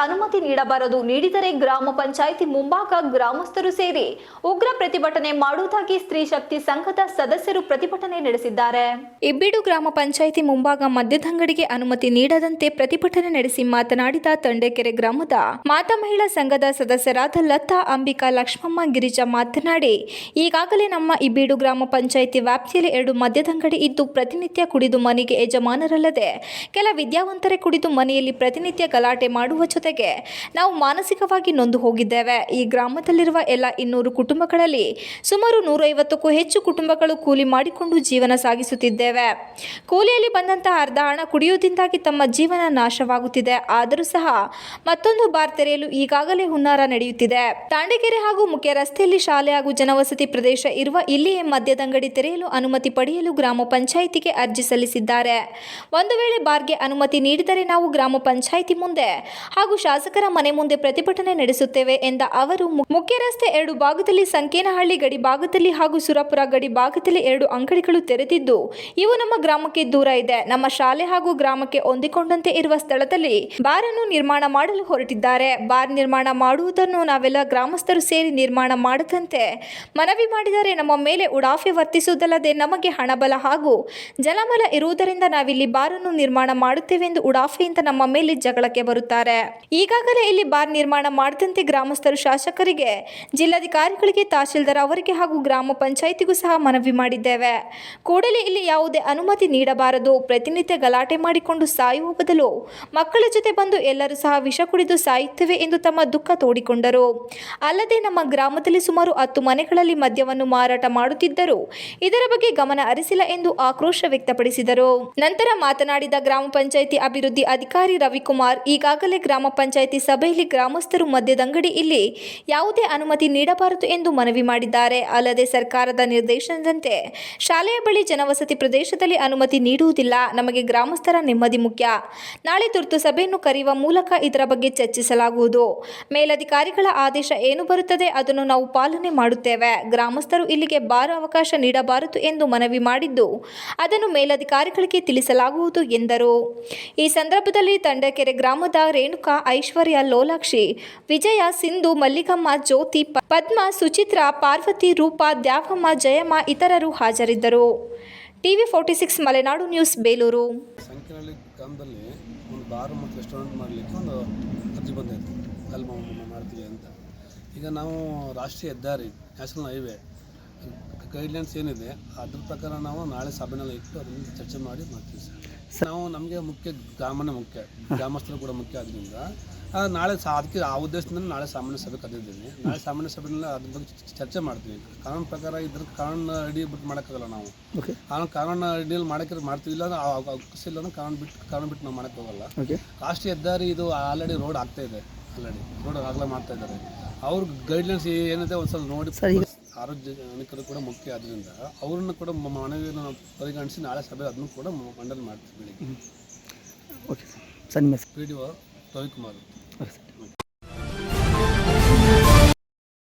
ಅನುಮತಿ ನೀಡಬಾರದು, ನೀಡಿದರೆ ಗ್ರಾಮ ಪಂಚಾಯಿತಿ ಮುಂಭಾಗ ಗ್ರಾಮಸ್ಥರು ಸೇರಿ ಉಗ್ರ ಪ್ರತಿಭಟನೆ ಮಾಡುವುದಾಗಿ ಸ್ತ್ರೀ ಶಕ್ತಿ ಸಂಘದ ಸದಸ್ಯರು ಪ್ರತಿಭಟನೆ ನಡೆಸಿದ್ದಾರೆ. ಇಬ್ಬಿಡು ಗ್ರಾಮ ಪಂಚಾಯಿತಿ ಮುಂಭಾಗ ಮದ್ಯದಂಗಡಿಗೆ ಅನುಮತಿ ನೀಡದಂತೆ ಪ್ರತಿಭಟನೆ ನಡೆಸಿ ಮಾತನಾಡಿದ ತಂಡೆಕೆರೆ ಗ್ರಾಮದ ಮಾತಾ ಮಹಿಳಾ ಸಂಘದ ಸದಸ್ಯರಾದ ಲತಾ, ಅಂಬಿಕಾ, ಲಕ್ಷ್ಮಮ್ಮ, ಗಿರಿಜಾ ಮಾತನಾಡಿ, ಈಗಾಗಲೇ ನಮ್ಮ ಇಬ್ಬಿಡು ಗ್ರಾಮ ಪಂಚಾಯಿತಿ ವ್ಯಾಪ್ತಿಯಲ್ಲಿ 2 ಮದ್ಯದಂಗಡಿ ಇದ್ದು ಪ್ರತಿನಿತ್ಯ ಕುಡಿದು ಮನೆಗೆ ಯಜಮಾನರಲ್ಲದೆ ಕೆಲ ವಿದ್ಯಾವಂತರೇ ಕುಡಿದು ಮನೆಯಲ್ಲಿ ಪ್ರತಿನಿತ್ಯ ಗಲಾಟೆ ಮಾಡುವ ಜೊತೆಗೆ ನಾವು ಮಾನಸಿಕವಾಗಿ ನೊಂದು ಹೋಗಿದ್ದೇವೆ. ಈ ಗ್ರಾಮದಲ್ಲಿರುವ ಎಲ್ಲ 200 ಕುಟುಂಬಗಳಲ್ಲಿ ಸುಮಾರು 150ಕ್ಕೂ ಹೆಚ್ಚು ಕುಟುಂಬಗಳು ಕೂಲಿ ಮಾಡಿಕೊಂಡು ಜೀವನ ಸಾಗಿಸುತ್ತಿದ್ದೇವೆ. ಕೂಲಿಯಲ್ಲಿ ಬಂದಂತಹ ಅರ್ಧ ಹಣ ಕುಡಿಯುವುದರಿಂದಾಗಿ ತಮ್ಮ ಜೀವನ ನಾಶವಾಗುತ್ತಿದೆ. ಆದರೂ ಸಹ ಮತ್ತೊಂದು ಬಾರ್ ತೆರೆಯಲು ಈಗಾಗಲೇ ಹುನ್ನಾರ ನಡೆಯುತ್ತಿದೆ. ತಾಂಡಗೆರೆ ಹಾಗೂ ಮುಖ್ಯ ರಸ್ತೆಯಲ್ಲಿ ಶಾಲೆ ಹಾಗೂ ಜನವಸತಿ ಪ್ರದೇಶ ಇರುವ ಇಲ್ಲಿಯೇ ಮದ್ಯದಂಗಡಿ ತೆರೆಯಲು ಅನುಮತಿ ಪಡೆಯಲು ಗ್ರಾಮ ಪಂಚಾಯಿತಿಗೆ ಅರ್ಜಿ ಸಲ್ಲಿಸಿದ್ದಾರೆ. ಒಂದು ವೇಳೆ ಬಾರ್ಗೆ ಅನುಮತಿ ನೀಡಿದರೆ ನಾವು ಗ್ರಾಮ ಪಂಚಾಯಿತಿ ಮುಂದೆ ಹಾಗೂ ಶಾಸಕರ ಮನೆ ಮುಂದೆ ಪ್ರತಿಭಟನೆ ನಡೆಸುತ್ತೇವೆ ಎಂದ ಅವರು, ಮುಖ್ಯ ರಸ್ತೆ 2 ಭಾಗದಲ್ಲಿ ಸಂಕೇನಹಳ್ಳಿ ಗಡಿ ಭಾಗದಲ್ಲಿ ಹಾಗೂ ಸುರಪುರ ಗಡಿ ಭಾಗದಲ್ಲಿ 2 ಅಂಗಡಿಗಳು ತೆರೆದಿದ್ದು ಇವು ನಮ್ಮ ಗ್ರಾಮಕ್ಕೆ ದೂರ ಇದೆ. ನಮ್ಮ ಶಾಲೆ ಹಾಗೂ ಗ್ರಾಮಕ್ಕೆ ಹೊಂದಿಕೊಂಡಂತೆ ಇರುವ ಸ್ಥಳದಲ್ಲಿ ಬಾರ್ ಅನ್ನು ನಿರ್ಮಾಣ ಮಾಡಲು ಹೊರಟಿದ್ದಾರೆ. ಬಾರ್ ನಿರ್ಮಾಣ ಮಾಡುವುದನ್ನು ನಾವೆಲ್ಲ ಗ್ರಾಮಸ್ಥರು ಸೇರಿ ನಿರ್ಮಾಣ ಮಾಡದಂತೆ ಮನವಿ ಮಾಡಿದರೆ ನಮ್ಮ ಮೇಲೆ ಉಡಾಫೆ ವರ್ತಿಸುವುದಲ್ಲದೆ ನಮಗೆ ಹಣಬಲ ಹಾಗೂ ಜಲಮಲ ಇರುವುದರಿಂದ ನಾವಿಲ್ಲಿ ಬಾರ್ ಅನ್ನು ನಿರ್ಮಾಣ ಮಾಡುತ್ತೇವೆ ಎಂದು ಉಡಾಫೆಯಿಂದ ನಮ್ಮ ಮೇಲೆ ಜಗಳಕ್ಕೆ ಬರುತ್ತಾರೆ. ಈಗಾಗಲೇ ಇಲ್ಲಿ ಬಾರ್ ನಿರ್ಮಾಣ ಮಾಡದಂತೆ ಗ್ರಾಮಸ್ಥರು ಶಾಸಕರಿಗೆ, ಜಿಲ್ಲಾಧಿಕಾರಿಗಳಿಗೆ, ತಹಶೀಲ್ದಾರ್ ಅವರಿಗೆ ಹಾಗೂ ಗ್ರಾಮ ಪಂಚಾಯಿತಿಗೂ ಸಹ ಮನವಿ ಮಾಡಿದ್ದೇವೆ. ಕೂಡಲೇ ಇಲ್ಲಿ ಯಾವುದೇ ಅನುಮತಿ ನೀಡಬಾರದು. ಪ್ರತಿನಿತ್ಯ ಗಲಾಟೆ ಮಾಡಿಕೊಂಡು ಸಾಯುವ ಬದಲು ಮಕ್ಕಳ ಜೊತೆ ಬಂದು ಎಲ್ಲರೂ ಸಹ ವಿಷ ಕುಡಿದು ಸಾಯುತ್ತೇವೆ ಎಂದು ತಮ್ಮ ದುಃಖ ತೋಡಿಕೊಂಡರು. ಅಲ್ಲದೆ ನಮ್ಮ ಗ್ರಾಮದಲ್ಲಿ ಸುಮಾರು 10 ಮನೆಗಳಲ್ಲಿ ಮದ್ಯವನ್ನು ಮಾರಾಟ ಮಾಡುತ್ತಿದ್ದರು. ಇದರ ಬಗ್ಗೆ ಗಮನ ಹರಿಸಿಲ್ಲ ಎಂದು ಆಕ್ರೋಶ ವ್ಯಕ್ತಪಡಿಸಿದರು. ನಂತರ ಮಾತನಾಡಿದ ಗ್ರಾಮ ಪಂಚಾಯಿತಿ ಅಭಿವೃದ್ಧಿ ಅಧಿಕಾರಿ ರವಿಕುಮಾರ್, ಈಗಾಗಲೇ ಗ್ರಾಮ ಪಂಚಾಯಿತಿ ಸಭೆಯಲ್ಲಿ ಗ್ರಾಮಸ್ಥರು ಮದ್ಯದಂಗಡಿ ಇಲ್ಲಿ ಯಾವುದೇ ಅನುಮತಿ ನೀಡಬಾರದು ಎಂದು ಮನವಿ ಮಾಡಿದ್ದಾರೆ. ಅಲ್ಲದೆ ಸರ್ಕಾರದ ನಿರ್ದೇಶನದಂತೆ ಶಾಲೆಯ ಬಳಿ ಜನವಸತಿ ಪ್ರದೇಶದಲ್ಲಿ ಅನುಮತಿ ನೀಡುವುದಿಲ್ಲ. ನಮಗೆ ಗ್ರಾಮಸ್ಥರ ನೆಮ್ಮದಿ ಮುಖ್ಯ. ನಾಳೆ ತುರ್ತು ಸಭೆಯನ್ನು ಕರೆಯುವ ಮೂಲಕ ಇದರ ಬಗ್ಗೆ ಚರ್ಚಿಸಲಾಗುವುದು. ಮೇಲಧಿಕಾರಿಗಳ ಆದೇಶ ಏನು ಬರುತ್ತದೆ ಅದನ್ನು ನಾವು ಪಾಲನೆ ಮಾಡುತ್ತೇವೆ. ಗ್ರಾಮಸ್ಥರು ಇಲ್ಲಿಗೆ ಬಾರ್ ಅವಕಾಶ ನೀಡಬಾರದು ಎಂದು ಮನವಿ ಮಾಡಿದ್ದು ಅದನ್ನು ಮೇಲಧಿಕಾರಿಗಳಿಗೆ ತಿಳಿಸಲಾಗುವುದು ಎಂದರು. ಈ ಸಂದರ್ಭದಲ್ಲಿ ತಂಡಕೆರೆ ಗ್ರಾಮದ ರೇಣುಕಾ, ಐಶ್ವರ್ಯ, ಲೋಲಾಕ್ಷಿ, ವಿಜಯ, ಸಿಂಧು, ಮಲ್ಲಿಕಮ್ಮ, ಜ್ಯೋತಿ, ಪದ್ಮ, ಸುಚಿತ್ರಾ, ಪಾರ್ವತಿ, ರೂಪಾ, ದ್ಯಾವಮ್ಮ, ಜಯಮ್ಮ ಇತರರು ಹಾಜರಿದ್ದರು. TV 46 Malenadu news, Belur. ಸಂಕೇನಹಳ್ಳಿ ಗ್ರಾಮದಲ್ಲಿ ಒಂದು ಬಾರ್ ಮತ್ತು ರೆಸ್ಟೋರೆಂಟ್ ಮಾಡಲಿಕ್ಕೆ ಒಂದು ಅರ್ಜಿ ಬಂದಿತ್ತು, ಅಲ್ಲಿ ಮಾಡ್ತೀವಿ ಅಂತ. ಈಗ ನಾವು ರಾಷ್ಟ್ರೀಯ ಹೆದ್ದಾರಿ, ನ್ಯಾಷನಲ್ ಹೈವೇ ಗೈಡ್ಲೈನ್ಸ್ ಏನಿದೆ ಅದ್ರ ಪ್ರಕಾರ ನಾವು ನಾಳೆ ಸಭೆನಲ್ಲಿ ಇಟ್ಟು ಅದನ್ನು ಚರ್ಚೆ ಮಾಡಿ ಮಾಡ್ತೀವಿ ಸರ್. ನಾವು ನಮಗೆ ಮುಖ್ಯ ಗ್ರಾಮನೇ ಮುಖ್ಯ, ಗ್ರಾಮಸ್ಥರು ಕೂಡ ಮುಖ್ಯ ಆದ್ದರಿಂದ ನಾಳೆ ಅದಕ್ಕೆ ಆ ಉದ್ದೇಶದಿಂದ ನಾಳೆ ಸಾಮಾನ್ಯ ಸಭೆ ಕರೆದಿದ್ದೀನಿ. ನಾಳೆ ಸಾಮಾನ್ಯ ಸಭೆಯಲ್ಲಿ ಅದ್ರ ಬಗ್ಗೆ ಚರ್ಚೆ ಮಾಡ್ತೀವಿ. ಕಾನೂನು ಪ್ರಕಾರ ಇದ್ರ ಕಾನೂನು ಅಡಿ ಬಿಟ್ಟು ಮಾಡೋಕ್ಕಾಗಲ್ಲ ನಾವು. ಕಾನೂನು ಅಡಿಯಲ್ಲಿ ಮಾಡೋಕ್ಕೆ ಮಾಡ್ತೀವಿ, ಇಲ್ಲ ಅವಕಾಶ ಇಲ್ಲ ಅಂದ್ರೆ ಕಾನೂನು ಬಿಟ್ಟು ನಾವು ಮಾಡೋಕ್ಕೆ ಹೋಗಲ್ಲ. ರಾಷ್ಟ್ರೀಯ ಹೆದ್ದಾರಿ ಇದು ಆಲ್ರೆಡಿ ರೋಡ್ ಆಗ್ತಾ ಇದೆ, ಆಲ್ರೆಡಿ ರೋಡ್ ಆಗಲೇ ಮಾಡ್ತಾ ಇದ್ದಾರೆ. ಅವ್ರ ಗೈಡ್ಲೈನ್ಸ್ ಏನಿದೆ ಒಂದ್ಸಲ ನೋಡಿ. ಸಾರ್ವಜನಿಕರು ಕೂಡ ಮುಖ್ಯ ಆದ್ದರಿಂದ ಅವ್ರನ್ನ ಕೂಡ ಮನವಿಯನ್ನು ನಾವು ಪರಿಗಣಿಸಿ ನಾಳೆ ಸಭೆ ಅದನ್ನು ಕೂಡ ಮಂಡನೆ ಮಾಡ್ತೀವಿ ಬೆಳಿಗ್ಗೆ. Okay sir. PDO ರವಿಕುಮಾರ್.